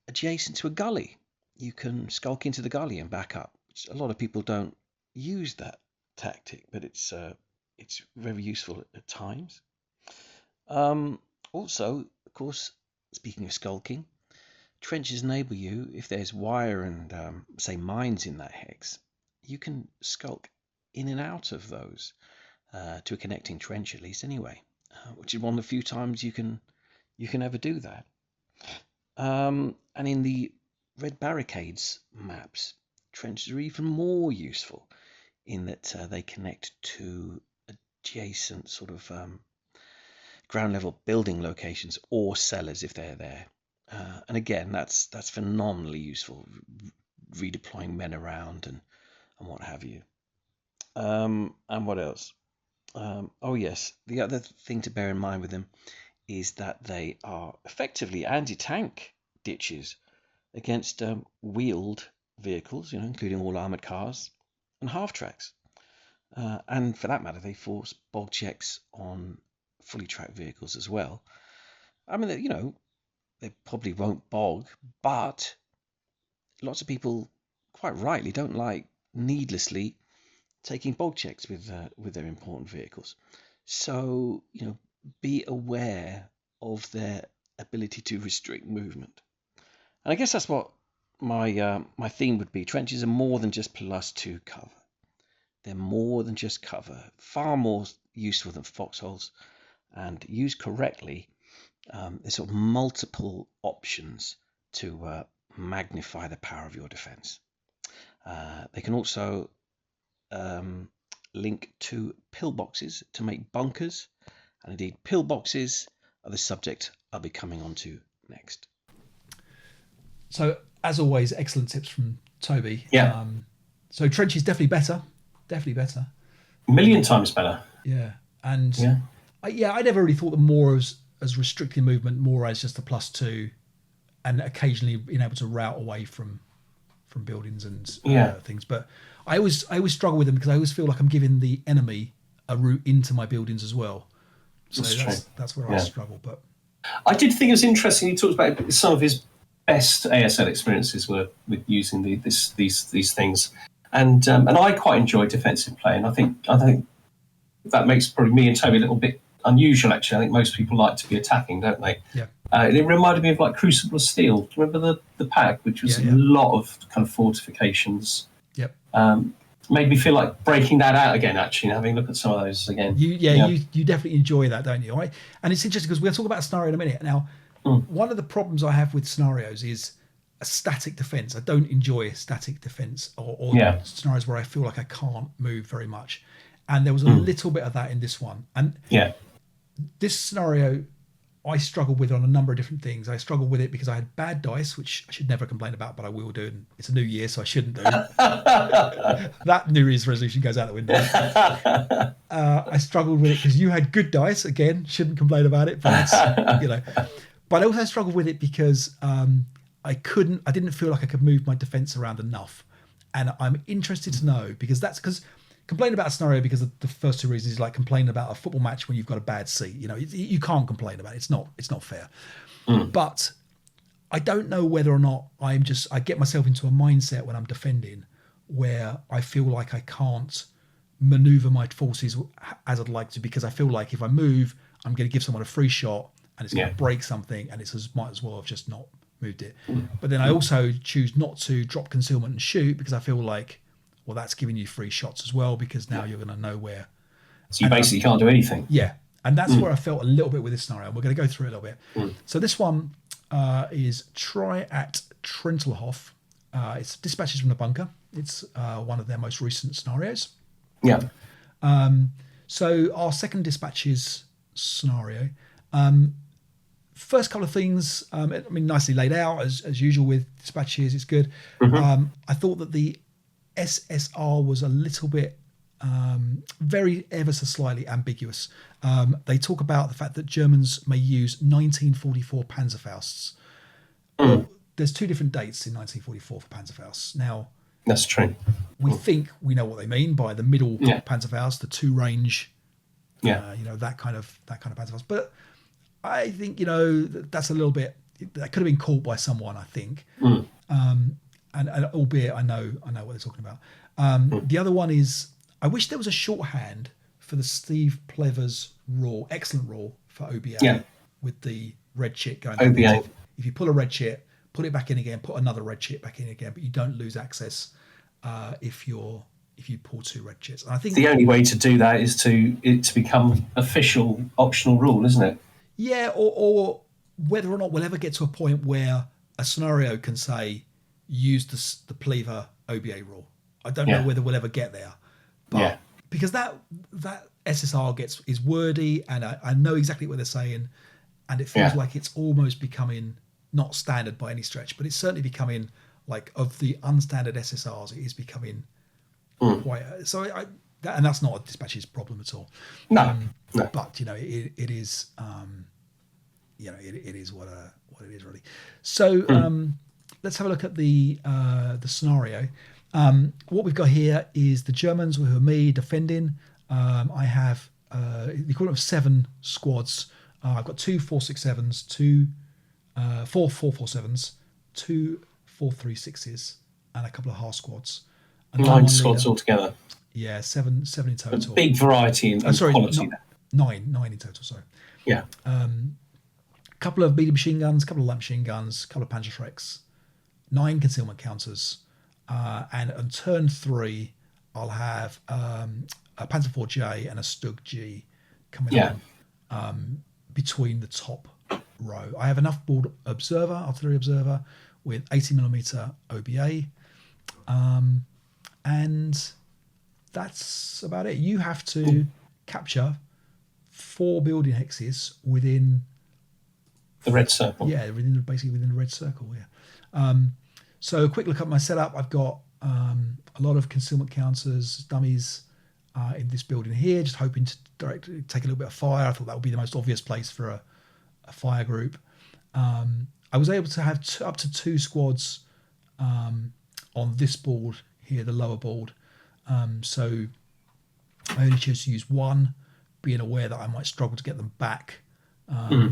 adjacent to a gully. You can skulk into the gully and back up. A lot of people don't use that tactic, but it's very useful at times. Also, of course, speaking of skulking, trenches enable you, if there's wire and say mines in that hex, you can skulk in and out of those to a connecting trench, at least anyway, which is one of the few times you can ever do that. And in the red barricades maps, trenches are even more useful in that they connect to adjacent sort of ground level building locations or cellars if they're there. And again, that's phenomenally useful, redeploying men around and what have you. And what else? Oh yes, the other thing to bear in mind with them is that they are effectively anti-tank ditches against wheeled vehicles, including all armored cars and half tracks. And for that matter, they force bog checks on fully tracked vehicles as well. I mean, they probably won't bog, but lots of people, quite rightly, don't like needlessly taking bog checks with their important vehicles. So, be aware of their ability to restrict movement. And I guess that's what my theme would be. Trenches are more than just +2 cover. They're more than just cover. Far more useful than foxholes. And used correctly, there's sort of multiple options to magnify the power of your defense. They can also link to pillboxes to make bunkers, and indeed pillboxes are the subject I'll be coming on to next. So as always, excellent tips from Toby. Yeah. So trenches definitely better, a million times better. Yeah. And I never really thought them more as restricting movement, more as just a +2, and occasionally being able to route away from buildings and things. But I always struggle with them because I always feel like I'm giving the enemy a route into my buildings as well. So that's where I struggle. But I did think it was interesting. He talked about some of his best ASL experiences were with using these things, and I quite enjoy defensive play, and I think that makes probably me and Toby a little bit unusual. Actually, I think most people like to be attacking, don't they? Yeah. And it reminded me of like Crucible of Steel. Do you remember the pack, which was a lot of kind of fortifications? Yep. Made me feel like breaking that out again, actually, and having a look at some of those again. You definitely enjoy that, don't you? Right? And it's interesting because we'll talk about a scenario in a minute. Now, one of the problems I have with scenarios is a static defense. I don't enjoy static defense or scenarios where I feel like I can't move very much. And there was a little bit of that in this one. And this scenario, I struggled with on a number of different things. I struggled with it because I had bad dice, which I should never complain about, but I will do. And it's a new year, so I shouldn't do. That New Year's resolution goes out the window. I struggled with it because you had good dice. Again, shouldn't complain about it, but it's, But I also struggled with it because I didn't feel like I could move my defense around enough. And I'm interested to know, because complain about a scenario because of the first two reasons is like complaining about a football match when you've got a bad seat. You can't complain about it. It's not fair. But I don't know whether or not I get myself into a mindset when I'm defending where I feel like I can't maneuver my forces as I'd like to, because I feel like if I move, I'm going to give someone a free shot and it's going to break something, and might as well have just not moved it. But then I also choose not to drop concealment and shoot because I feel like, well, that's giving you free shots as well, because now you're going to know where. So you basically can't do anything. Yeah. And that's where I felt a little bit with this scenario. We're going to go through it a little bit. So this one is Try At Trentlehof. It's Dispatches from the Bunker. It's one of their most recent scenarios. Yeah. So our second Dispatches scenario. First couple of things, nicely laid out as usual with Dispatches. It's good. I thought that the SSR was a little bit very ever so slightly ambiguous. They talk about the fact that Germans may use 1944 Panzerfausts. Well, there's two different dates in 1944 for Panzerfausts. Now, that's true. We think we know what they mean by the middle Panzerfaust, the two range, that kind of Panzerfaust. But I think that's a little bit, that could have been caught by someone, I think. And albeit I know what they're talking about. The other one is, I wish there was a shorthand for the Steve Plevers rule, excellent rule for OBA with the red chit going. OBA. If you pull a red chit, put it back in again, put another red chit back in again, but you don't lose access if you pull two red chits. And I think the only way to do that is to become official optional rule, isn't it? Yeah, or whether or not we'll ever get to a point where a scenario can say use the Plever OBA rule. I don't know whether we'll ever get there, but because that SSR is wordy, and I know exactly what they're saying, and it feels like it's almost becoming not standard by any stretch, but it's certainly becoming, like, of the unstandard SSRs, it is becoming quite. So and that's not a dispatches problem at all. No, no. But it is, it is what it is really. So let's have a look at the scenario. What we've got here is the Germans who are me defending. I have the equivalent of 7 squads. I've got 2 4.67s, 2 4 4.47s, 2 4.36s, and a couple of half squads. 9 squads altogether. Yeah, seven in total. A big variety in quality. Nine in total. Sorry. Yeah. Couple of medium machine guns, couple of light machine guns, couple of Panzerschrecks, 9 concealment counters, and on turn 3, I'll have a Panzer IV J and a Stug G coming on between the top row. I have enough board artillery observer with 80mm OBA, and that's about it. You have to capture 4 building hexes within the red circle. Yeah, basically within the red circle. Yeah. So a quick look at my setup. I've got a lot of concealment counters, dummies in this building here. Just hoping to take a little bit of fire. I thought that would be the most obvious place for a fire group. I was able to have up to 2 squads on this board here, the lower board. So I only chose to use 1, being aware that I might struggle to get them back.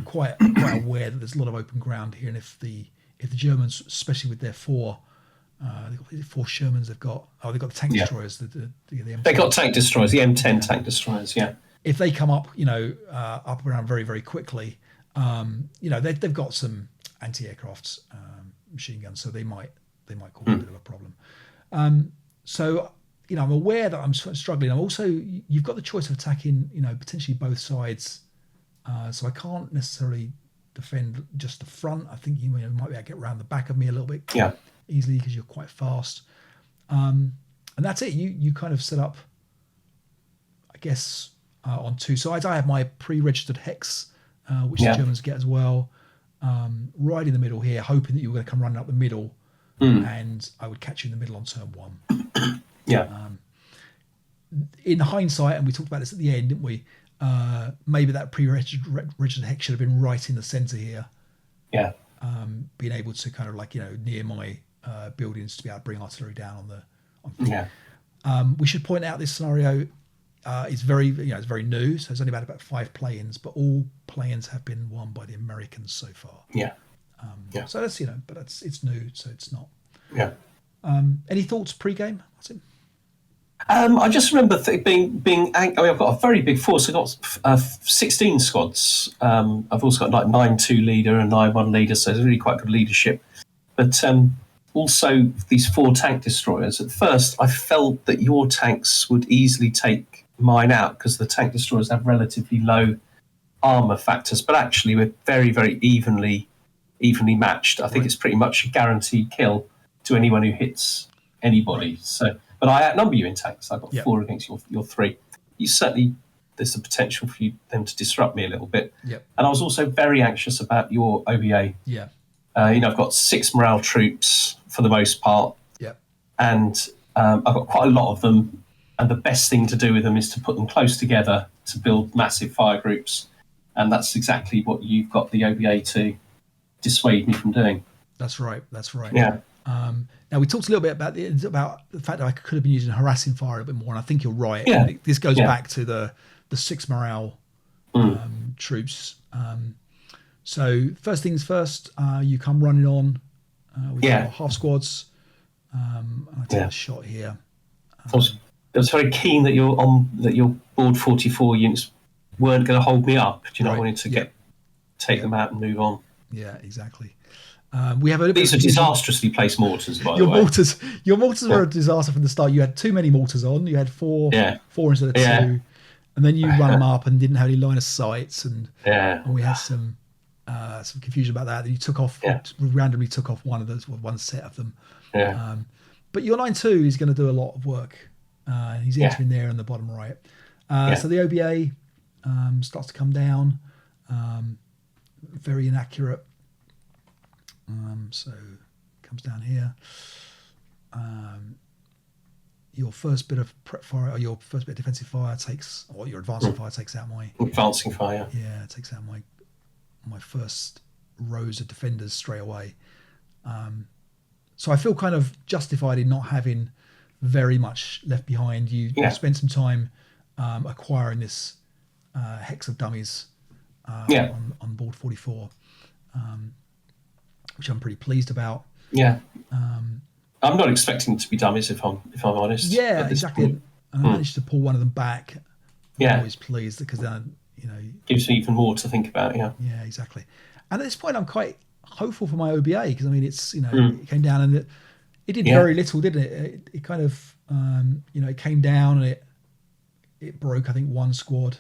Quite aware that there's a lot of open ground here, and if the Germans, especially with their 4 Shermans, they've got the tank destroyers. The they got tank destroyers, the M10 tank destroyers. Yeah. If they come up, up around very very quickly, they've got some anti-aircraft machine guns, so they might cause a bit of a problem. So I'm aware that I'm struggling. I'm also, you've got the choice of attacking, potentially both sides. So I can't necessarily defend just the front. I think you might be able to get around the back of me a little bit easily because you're quite fast. And that's it. You kind of set up, I guess, on 2 sides. I have my pre-registered hex, which the Germans get as well, right in the middle here, hoping that you were going to come running up the middle, and I would catch you in the middle on turn 1. In hindsight, and we talked about this at the end, didn't we? Maybe that pre-registered hex should have been right in the center here. Yeah. Being able to kind of near my buildings to be able to bring artillery down on. We should point out this scenario is very it's very new, so it's only about 5 play-ins, but all play-ins have been won by the Americans so far. So that's but it's new, so it's not. Any thoughts pre-game? I just remember being. I've got a very big force. I've got 16 squads. I've also got 9-2 leader and 9-1 leader, so it's really quite good leadership. But also these 4 tank destroyers. At first, I felt that your tanks would easily take mine out because the tank destroyers have relatively low armor factors, but actually we're very, very evenly matched. I think it's pretty much a guaranteed kill to anyone who hits anybody. So. But I outnumber you in tanks. I've got 4 against your 3. There's the potential for them to disrupt me a little bit. And I was also very anxious about your OBA. I've got 6 morale troops for the most part. And I've got quite a lot of them. And the best thing to do with them is to put them close together to build massive fire groups. And that's exactly what you've got the OBA to dissuade me from doing. That's right. Yeah. Now we talked a little bit about the fact that I could have been using harassing fire a bit more, and I think you're right. Yeah. This goes back to the 6 morale troops. So first things first, you come running on with your half squads. I take a shot here. I was very keen that your board 44 units weren't going to hold me up. I wanted to take them out and move on. Yeah, exactly. We have these are disastrously placed mortars, by the way. Your mortars were a disaster from the start. You had too many mortars on. You had 4 instead of 2, and then you run them up and didn't have any line of sights, and we had some confusion about that. Then you took off randomly took off one of those, one set of them. But your line 2 is going to do a lot of work. He's entering there in the bottom right. So the OBA starts to come down. Very inaccurate. So comes down here. your first bit of prep fire, or your first bit of defensive fire takes, or your advancing fire takes out my advancing fire. Yeah, it takes out my first rows of defenders straight away. So I feel kind of justified in not having very much left behind. You spend some time acquiring this hex of dummies on board 44, which I'm pretty pleased about. Yeah. I'm not expecting it to be dummies, if I'm honest. Yeah, exactly. And I managed to pull one of them back. I'm always pleased, because then, gives me even more to think about. Yeah. Yeah, exactly. And at this point, I'm quite hopeful for my OBA, because I mean, it's it came down and it did very little, didn't it? It kind of it came down and it broke, I think, one squad.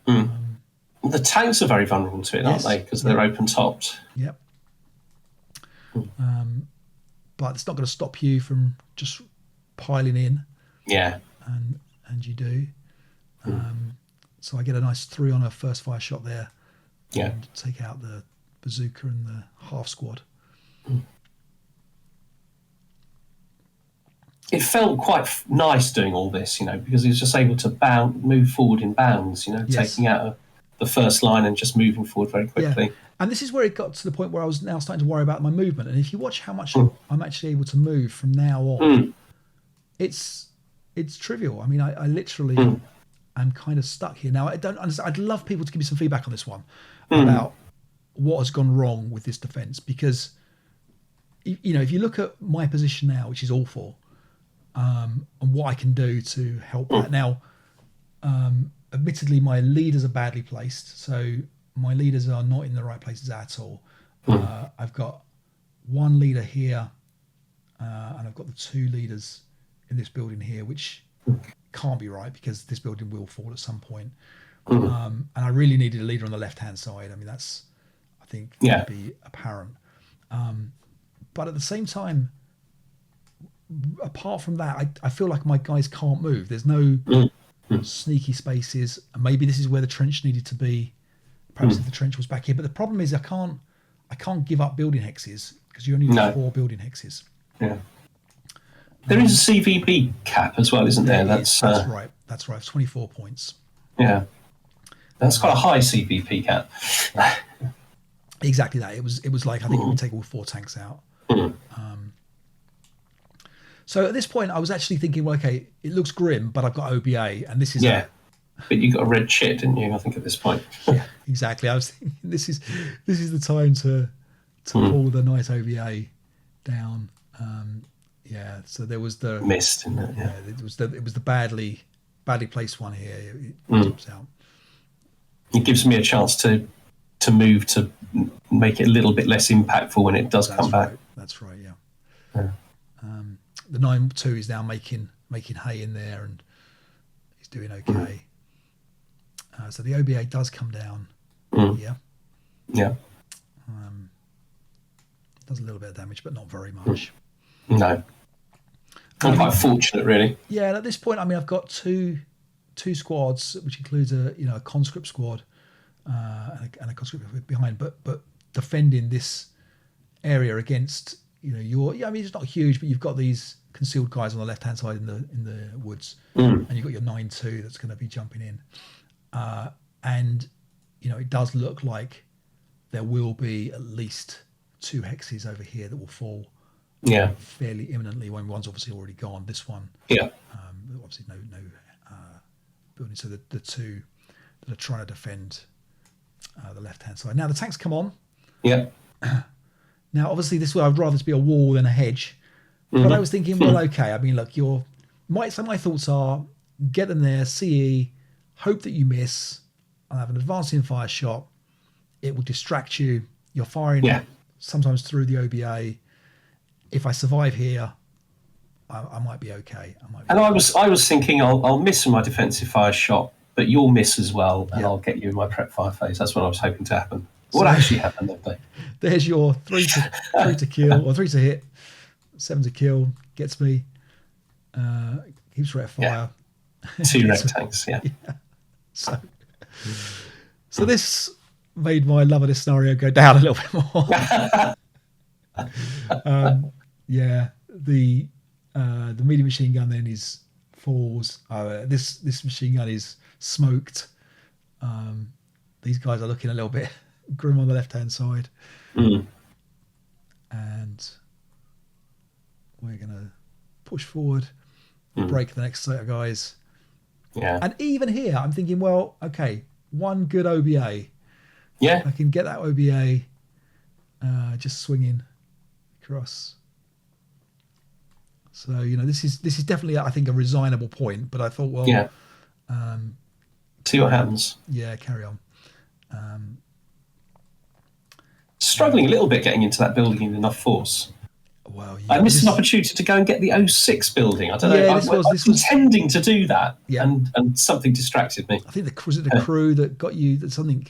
The tanks are very vulnerable to it, aren't they? Because they're open topped. Yep. But it's not going to stop you from just piling in. Yeah. And you do. So I get a nice 3 on a first fire shot there. Yeah. And take out the bazooka and the half squad. It felt quite nice doing all this, because he was just able to move forward in bounds, taking out the first line and just moving forward very quickly. Yeah. And this is where it got to the point where I was now starting to worry about my movement. And if you watch how much I'm actually able to move from now on, it's trivial. I mean, I literally am kind of stuck here. Now, I don't understand. I'd love people to give me some feedback on this one about what has gone wrong with this defense, because, if you look at my position now, which is awful, and what I can do to help that. Now, admittedly, my leaders are badly placed. So my leaders are not in the right places at all. I've got one leader here, and I've got the 2 leaders in this building here, which can't be right, because this building will fall at some point. And I really needed a leader on the left-hand side. I mean, that's, I think, would be apparent. But at the same time, apart from that, I feel like my guys can't move. There's no sneaky spaces. And maybe this is where the trench needed to be. Perhaps if the trench was back here. But the problem is I can't give up building hexes, because you only need 4 building hexes. Yeah. There is a CVB cap as well, isn't there? That's right. That's right. It's 24 points. Yeah. That's quite a high CVP cap. Exactly that. It was like, I think it would take all 4 tanks out. So at this point, I was actually thinking, well, okay, it looks grim, but I've got OBA, and this is but you got a red shit, didn't you? I think at this point. Yeah, exactly. I was thinking this is the time to pull the nice OBA down. So there was the missed, isn't it? Yeah. It was the badly placed one here. It jumps out. It gives me a chance to move to make it a little bit less impactful when it does come back. That's right. Yeah. The 9-2 is now making hay in there, and he's doing okay. So the OBA does come down. Yeah. Does a little bit of damage, but not very much. No. I'm quite fortunate, really. Yeah, and at this point, I mean, I've got two squads, which includes a conscript squad and a conscript behind, but defending this area against I mean, it's not huge, but you've got these concealed guys on the left hand side in the woods, and you've got your 9-2 that's going to be jumping in, and it does look like there will be at least 2 hexes over here that will fall. Fairly imminently. When one's obviously already gone. This one. Obviously no building. So the 2 that are trying to defend the left hand side. Now the tanks come on. Now obviously I'd rather this be a wall than a hedge. But I was thinking, well, okay. I mean, look, my thoughts are get them there, CE, hope that you miss. I'll have an advancing fire shot. It will distract you. You're firing sometimes through the OBA. If I survive here, I might be okay. I was thinking I'll miss in my defensive fire shot, but you'll miss as well, and I'll get you in my prep fire phase. That's what I was hoping to happen. What actually happened that day? There's your 3 to kill, or 3 to hit, 7 to kill, gets me. Keeps rate of fire. 2 red tanks, So this made my love of this scenario go down a little bit more. The medium machine gun then is falls. This machine gun is smoked. These guys are looking a little bit grim on the left-hand side. And we're going to push forward, break the next set of guys. Yeah. And even here, I'm thinking, well, okay, one good OBA. Yeah. I can get that OBA just swinging across. So, this is definitely, I think, a resignable point. But I thought, well, see what happens. Yeah, carry on. Struggling a little bit getting into that building in enough force. Well, I missed an opportunity to go and get the 06 building. I don't know. I was intending to do that, and something distracted me. I think was it the crew that got you? That something,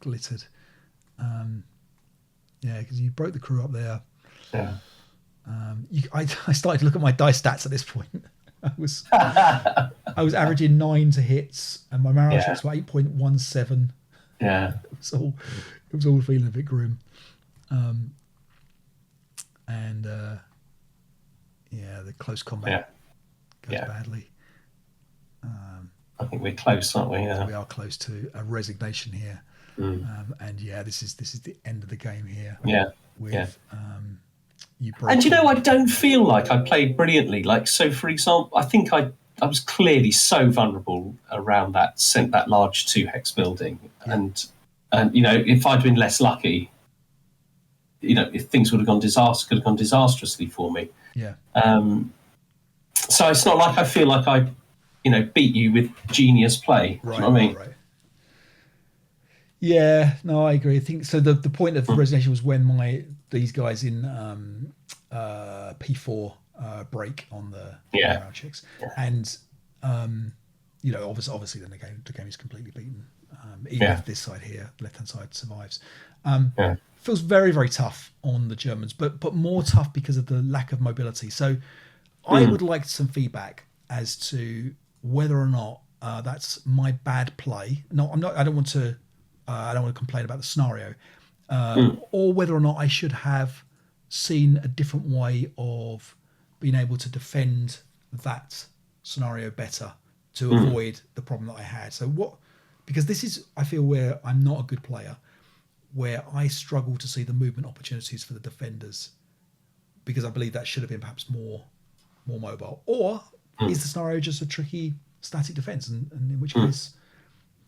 glittered. Because you broke the crew up there. Yeah. I started to look at my dice stats at this point. I was averaging 9 to hits, and my marrow checks were 8.17. Yeah. It was all feeling a bit grim. The close combat goes badly. I think we're close, aren't we? Yeah. We are close to a resignation here. This is the end of the game here. Yeah. You broke. And I don't feel like I played brilliantly. Like, so for example, I think I was clearly so vulnerable around that large 2-hex building, and if I'd been less lucky, if things could have gone disastrously for me. Yeah. So it's not like I feel like I, beat you with genius play. Right. Do you know what I mean? Right. Yeah. No, I agree. I think so. The point of resignation was when these guys in P4 break on the round checks, and obviously then the game is completely beaten. Even if this side here, left hand side, survives. Feels very, very tough on the Germans, but more tough because of the lack of mobility. So I would like some feedback as to whether or not that's my bad play. No, I'm not. I don't want to complain about the scenario, or whether or not I should have seen a different way of being able to defend that scenario better to avoid the problem that I had. So because this is, I feel, where I'm not a good player, where I struggle to see the movement opportunities for the defenders, because I believe that should have been perhaps more mobile. Or is the scenario just a tricky static defense, and in which case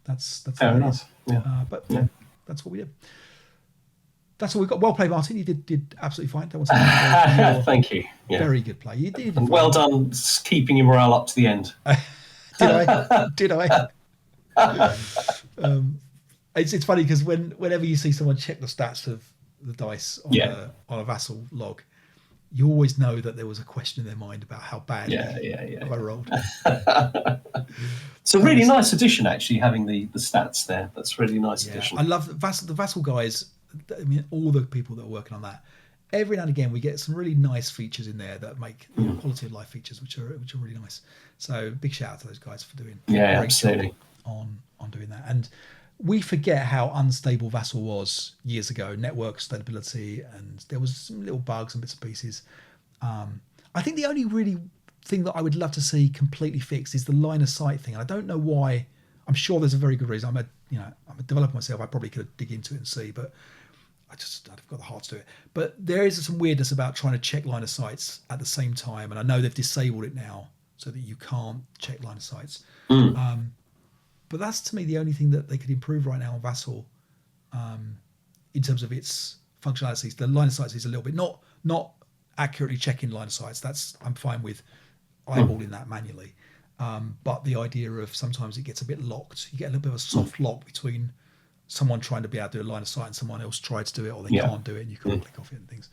that's fair enough. That's what we did. That's all we got. Well played, Martin. You did absolutely fine. Don't want to thank you. Yeah. Very good play. You did. And well done keeping your morale up to the end. Did I? It's funny because whenever you see someone check the stats of the dice on a Vassal log, you always know that there was a question in their mind about how bad I rolled. It's a really nice addition, actually, having the stats there. That's a really nice addition. I love the Vassal guys. I mean, all the people that are working on that. Every now and again, we get some really nice features in there that make quality of life features, which are really nice. So, big shout out to those guys for doing a great job on doing that. And we forget how unstable Vassal was years ago. Network stability, and there was some little bugs and bits and pieces. I think the only really thing that I would love to see completely fixed is the line of sight thing. And I don't know why. I'm sure there's a very good reason. I'm a developer myself. I probably could dig into it and see, but I've got the heart to do it. But there is some weirdness about trying to check line of sights at the same time, and I know they've disabled it now so that you can't check line of sights. But that's, to me, the only thing that they could improve right now on Vassal, in terms of its functionalities. The line of sights is a little bit not accurately checking line of sights. I'm fine with eyeballing that manually. But the idea of sometimes it gets a bit locked. You get a little bit of a soft lock between someone trying to be able to do a line of sight and someone else tries to do it, or they can't do it and you can't click off it and things.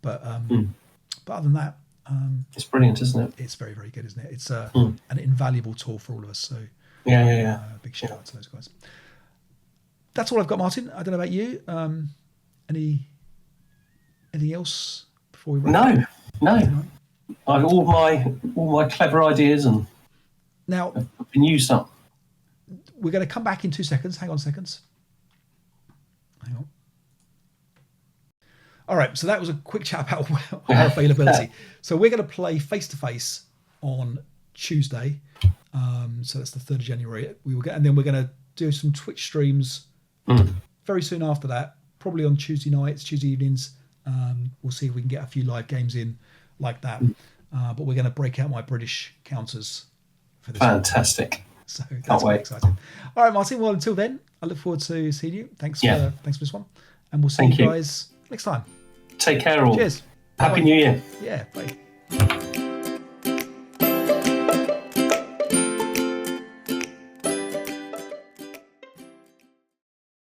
But other than that, it's brilliant, isn't it? It's very, very good, isn't it? It's an invaluable tool for all of us. So big shout out to those guys. That's all I've got, Martin. I don't know about you. Anything else before we wrap? No. I've all my clever ideas and now been used up. We're going to come back in 2 seconds. Hang on seconds. Hang on. All right, so that was a quick chat about our availability. So we're going to play face-to-face on Tuesday. So that's the 3rd of January. And then we're going to do some Twitch streams very soon after that, probably on Tuesday nights, Tuesday evenings. We'll see if we can get a few live games in like that. But we're going to break out my British counters for this. Fantastic. One. So that's quite exciting. All right, Martin. Well, until then, I look forward to seeing you. Thanks for this one. And we'll see you guys next time. Take care all. Cheers. Happy New Year. Yeah, bye.